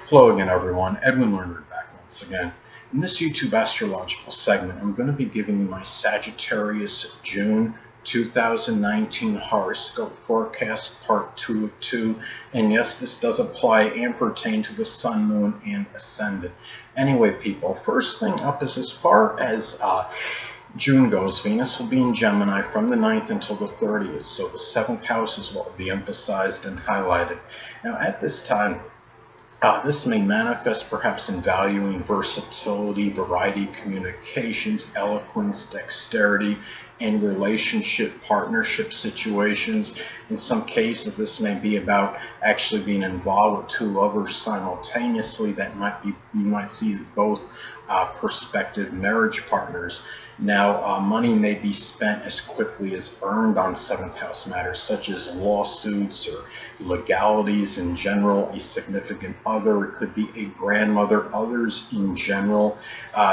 Hello again, everyone. Edwin Learnard back once again. In this YouTube astrological segment, I'm going to be giving you my Sagittarius June 2019 horoscope forecast, part 2 of 2. And yes, this does apply and pertain to the Sun, Moon, and Ascendant. Anyway, people, first thing up is as far as June goes, Venus will be in Gemini from the 9th until the 30th. So the 7th house is what will be emphasized and highlighted. Now, at this time, this may manifest perhaps in valuing versatility, variety, communications, eloquence, dexterity, and relationship, partnership situations. In some cases, this may be about actually being involved with two lovers simultaneously. That might be, you might see both prospective marriage partners. Now, money may be spent as quickly as earned on 7th house matters, such as lawsuits or legalities in general, a significant other. It could be a grandmother, others in general.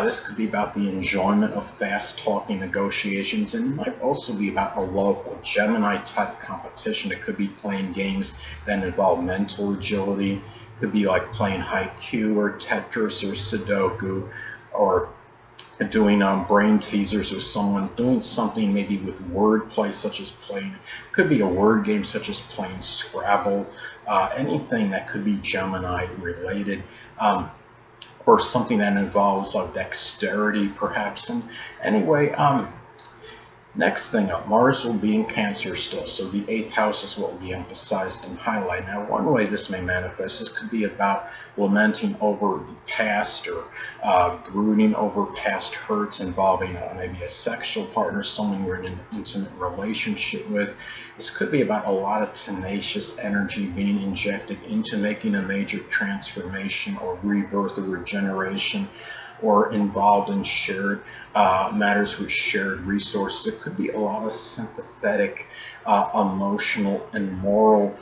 This could be about the enjoyment of fast-talking negotiations, and it might also be about a love of Gemini-type competition. It could be playing games that involve mental agility. It could be like playing haiku or Tetris or Sudoku, or doing brain teasers with someone, doing something maybe with wordplay, such as playing, could be a word game such as playing Scrabble, anything that could be Gemini related, or something that involves dexterity perhaps. And anyway, next thing up, Mars will be in Cancer still, so the 8th house is what will be emphasized and highlighted. Now, one way this may manifest, this could be about lamenting over the past, or brooding over past hurts involving maybe a sexual partner, someone you're in an intimate relationship with. This could be about a lot of tenacious energy being injected into making a major transformation or rebirth or regeneration, or involved in shared matters with shared resources. It could be a lot of sympathetic, emotional, and moral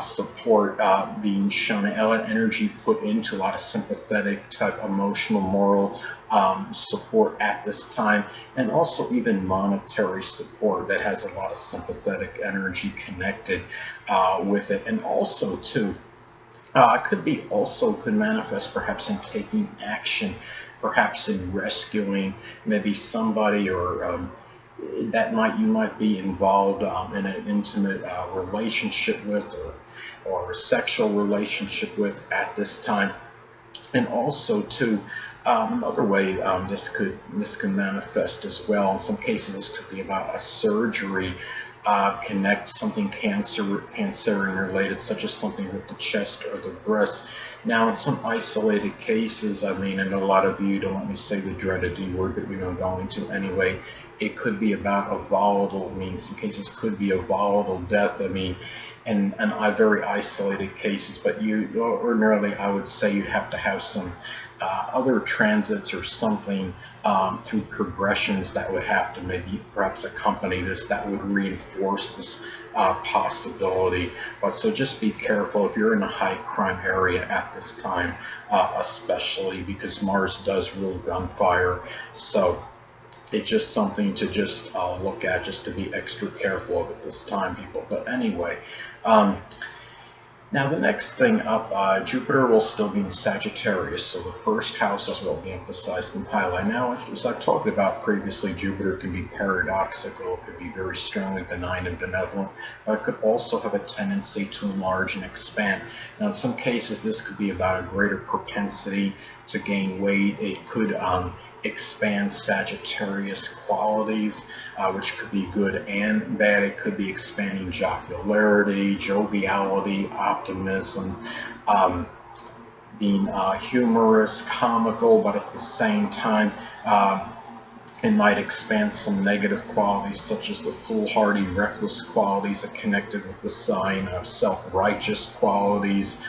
support being shown, a lot of energy put into a lot of sympathetic type, emotional, moral support at this time, and also even monetary support that has a lot of sympathetic energy connected with it. And also, too, could manifest perhaps in taking action, perhaps in rescuing maybe somebody, or you might be involved in an intimate relationship with, or a sexual relationship with at this time. And also, too, another way this could manifest as well. In some cases, this could be about a surgery. Connect something cancerian related, such as something with the chest or the breast. Now, in some isolated cases, I mean, and a lot of you don't want me to say the dreaded D word, but we're going to anyway. It could be about a volatile, I mean, some cases could be a volatile death, I mean, and very isolated cases. But ordinarily, I would say you'd have to have some other transits or something through progressions that would have to maybe perhaps accompany this, that would reinforce this possibility. But so just be careful if you're in a high crime area at this time, especially because Mars does rule gunfire. So it's just something to just look at, just to be extra careful of at this time, people. But anyway, now the next thing up, Jupiter will still be in Sagittarius, so the 1st house is what will be emphasized and highlighted. Now, as I've talked about previously, Jupiter can be paradoxical, it could be very strongly benign and benevolent, but it could also have a tendency to enlarge and expand. Now, in some cases, this could be about a greater propensity to gain weight. It could expand Sagittarius qualities, which could be good and bad. It could be expanding jocularity, joviality, optimism, being humorous, comical, but at the same time, it might expand some negative qualities, such as the foolhardy, reckless qualities that connected with the sign of self-righteous qualities,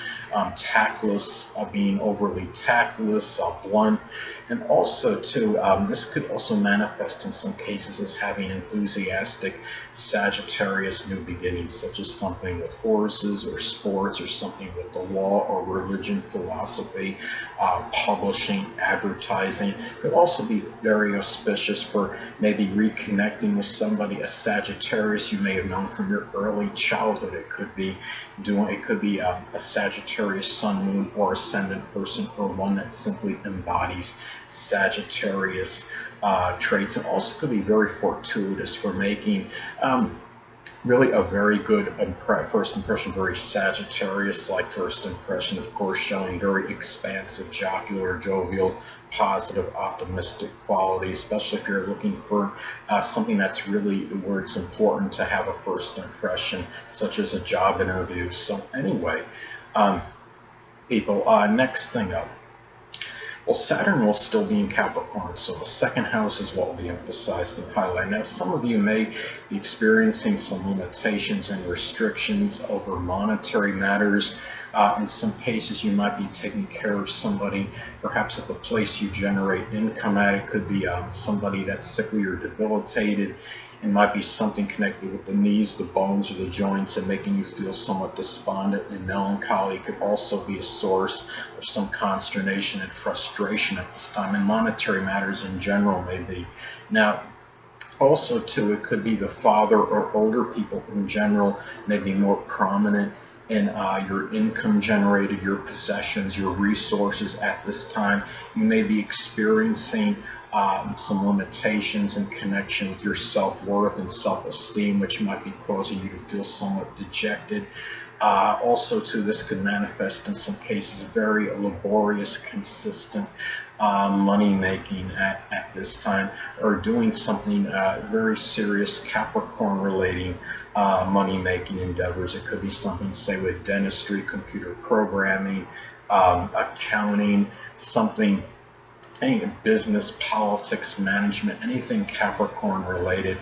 tactless, being overly tactless, blunt. And also, too, this could also manifest in some cases as having enthusiastic Sagittarius new beginnings, such as something with horses or sports, or something with the law or religion, philosophy, publishing, advertising. Could also be very auspicious for maybe reconnecting with somebody, a Sagittarius you may have known from your early childhood. It could be a Sagittarius Sagittarius Sun, Moon, or Ascendant person, or one that simply embodies Sagittarius traits, and also could be very fortuitous for making really a very good first impression, very Sagittarius-like first impression, of course, showing very expansive, jocular, jovial, positive, optimistic quality, especially if you're looking for something that's really where it's important to have a first impression, such as a job interview. So anyway, people, next thing up. Well, Saturn will still be in Capricorn, so the second house is what will be emphasized and highlighted. Now, some of you may be experiencing some limitations and restrictions over monetary matters. In some cases, you might be taking care of somebody, perhaps at the place you generate income at. It could be somebody that's sickly or debilitated. It might be something connected with the knees, the bones, or the joints, and making you feel somewhat despondent and melancholy. It could also be a source of some consternation and frustration at this time, and monetary matters in general may be. Now, also, too, it could be the father or older people in general may be more prominent in your income generated, your possessions, your resources at this time. You may be experiencing some limitations in connection with your self-worth and self-esteem, which might be causing you to feel somewhat dejected. Also, too, this could manifest in some cases very laborious, consistent money making at this time, or doing something very serious Capricorn relating money making endeavors. It could be something, say, with dentistry, computer programming, accounting, something, any business, politics, management, anything Capricorn related.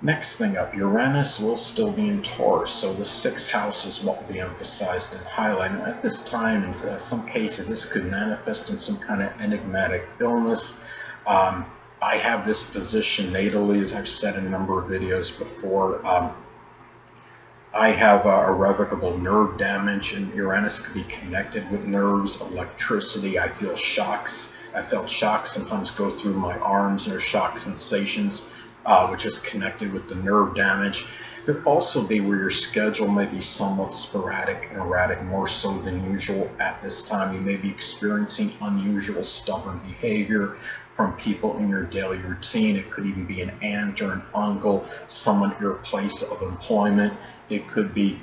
Next thing up, Uranus will still be in Taurus, so the sixth house is what will be emphasized and highlighted. At this time, in some cases, this could manifest in some kind of enigmatic illness. I have this position natally, as I've said in a number of videos before. I have irrevocable nerve damage, and Uranus could be connected with nerves, electricity. I feel shocks. I felt shocks sometimes go through my arms, or shock sensations, which is connected with the nerve damage. It could also be where your schedule may be somewhat sporadic and erratic, more so than usual at this time. You may be experiencing unusual, stubborn behavior from people in your daily routine. It could even be an aunt or an uncle, someone at your place of employment. It could be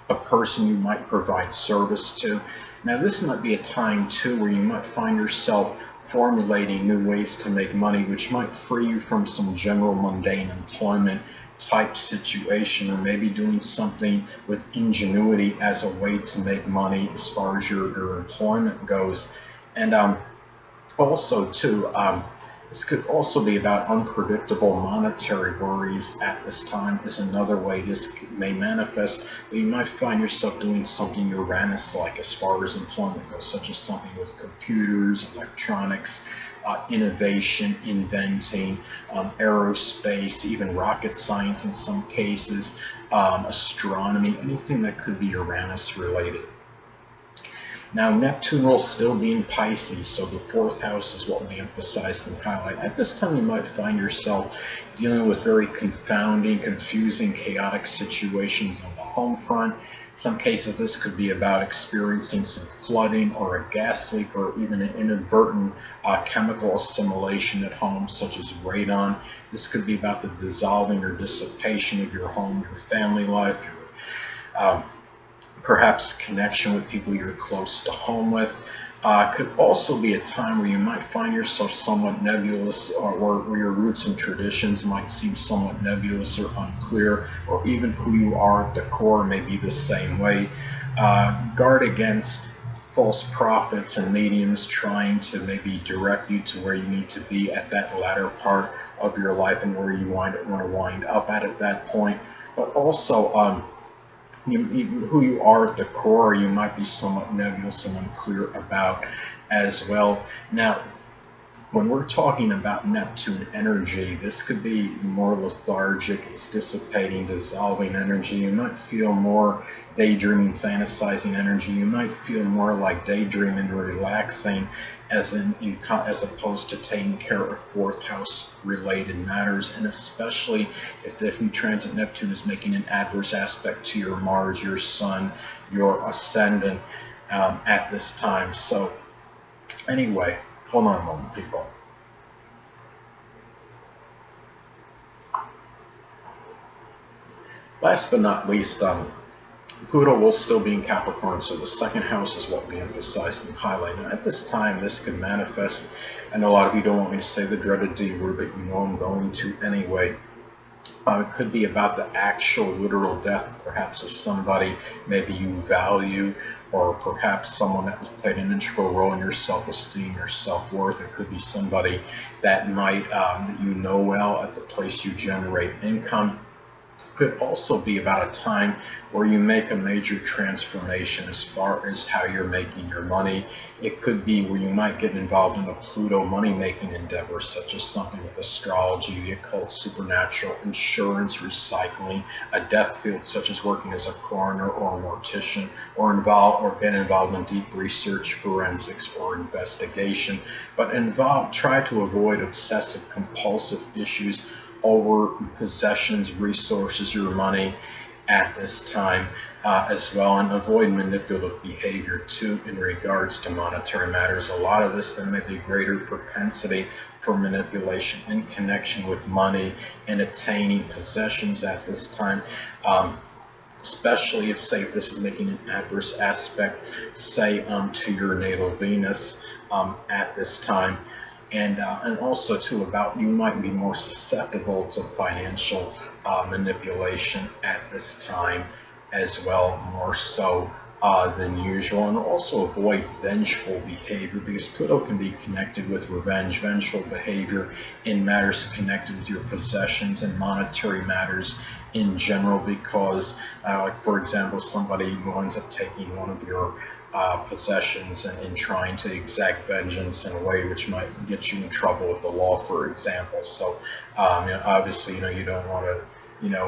a person you might provide service to. Now, this might be a time, too, where you might find yourself formulating new ways to make money, which might free you from some general mundane employment type situation, or maybe doing something with ingenuity as a way to make money as far as your employment goes. And also, too, this could also be about unpredictable monetary worries at this time is another way this may manifest. But you might find yourself doing something Uranus-like as far as employment goes, such as something with computers, electronics, innovation, inventing, aerospace, even rocket science in some cases, astronomy, anything that could be Uranus-related. Now, Neptune will still be in Pisces, so the fourth house is what will be emphasized and highlighted. At this time, you might find yourself dealing with very confounding, confusing, chaotic situations on the home front. In some cases, this could be about experiencing some flooding or a gas leak, or even an inadvertent chemical assimilation at home, such as radon. This could be about the dissolving or dissipation of your home, your family life, your perhaps connection with people you're close to home with. Could also be a time where you might find yourself somewhat nebulous, or where your roots and traditions might seem somewhat nebulous or unclear, or even who you are at the core may be the same way. Guard against false prophets and mediums trying to maybe direct you to where you need to be at that latter part of your life, and where you want to wind up at that point. But also, who you are at the core, you might be somewhat nebulous and unclear about as well. Now, When we're talking about Neptune energy, this could be more lethargic, it's dissipating, dissolving energy. You might feel more daydreaming, fantasizing energy. You might feel more like daydreaming, relaxing, as opposed to taking care of fourth house related matters. And especially if the new transit Neptune is making an adverse aspect to your Mars, your Sun, your Ascendant at this time. So anyway, hold on a moment, people. Last but not least, Pluto will still be in Capricorn, so the second house is what we emphasized and highlighted. Now, at this time, this could manifest. I know a lot of you don't want me to say the dreaded D word, but you know I'm going to anyway. It could be about the actual literal death, perhaps of somebody maybe you value, or perhaps someone that played an integral role in your self-esteem, your self-worth. It could be somebody that might that you know well at the place you generate income. Could also be about a time where you make a major transformation as far as how you're making your money. It could be where you might get involved in a Pluto money-making endeavor, such as something with astrology, the occult, supernatural, insurance, recycling, a death field such as working as a coroner or a mortician, or get involved in deep research, forensics, or investigation. But try to avoid obsessive compulsive issues over possessions, resources, or money at this time as well, and avoid manipulative behavior too in regards to monetary matters. A lot of this, there may be greater propensity for manipulation in connection with money and attaining possessions at this time, especially if, say, if this is making an adverse aspect, say, to your natal Venus at this time. And also too, about you might be more susceptible to financial manipulation at this time as well, more so than usual. And also avoid vengeful behavior, because Pluto can be connected with revenge, vengeful behavior in matters connected with your possessions and monetary matters in general, because like for example, somebody winds up taking one of your possessions and trying to exact vengeance in a way which might get you in trouble with the law, for example. So obviously, you don't want to,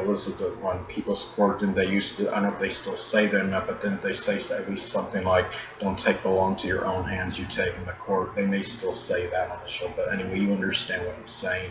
was it on People's Court, and they used to, I don't know if they still say that or not, but then they say at least something like, don't take the law into your own hands, you take in the court. They may still say that on the show, but anyway, you understand what I'm saying.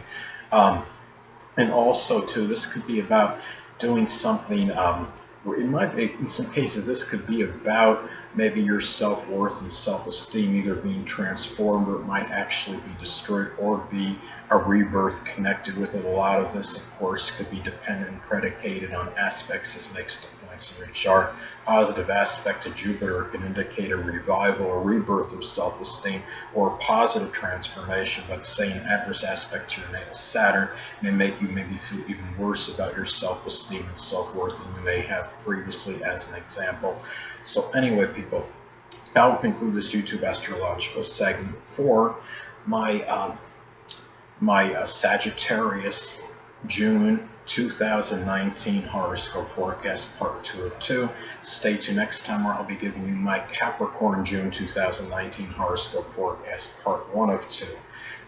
And also too, this could be about doing something, it might be, in some cases, this could be about maybe your self-worth and self-esteem either being transformed, or it might actually be destroyed, or be a rebirth connected with it. A lot of this, of course, could be dependent and predicated on aspects as next to points in your chart. Positive aspect to Jupiter can indicate a revival or rebirth of self-esteem or positive transformation, but say an adverse aspect to your natal Saturn may make you maybe feel even worse about your self-esteem and self-worth than you may have previously, as an example. So anyway, people, I will conclude this YouTube astrological segment for my Sagittarius June 2019 horoscope forecast, part 2 of 2. Stay tuned next time, where I'll be giving you my Capricorn June 2019 horoscope forecast, part 1 of 2.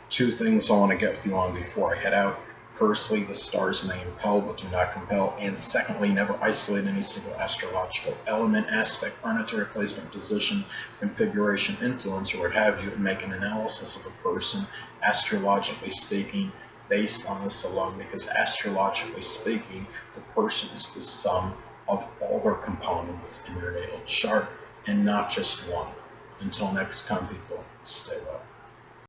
Two things I want to get with you on before I head out. Firstly, the stars may impel but do not compel. And secondly, never isolate any single astrological element, aspect, planetary placement, position, configuration, influence, or what have you, and make an analysis of a person, astrologically speaking, based on this alone. Because astrologically speaking, the person is the sum of all their components in their natal chart, and not just one. Until next time, people, stay well.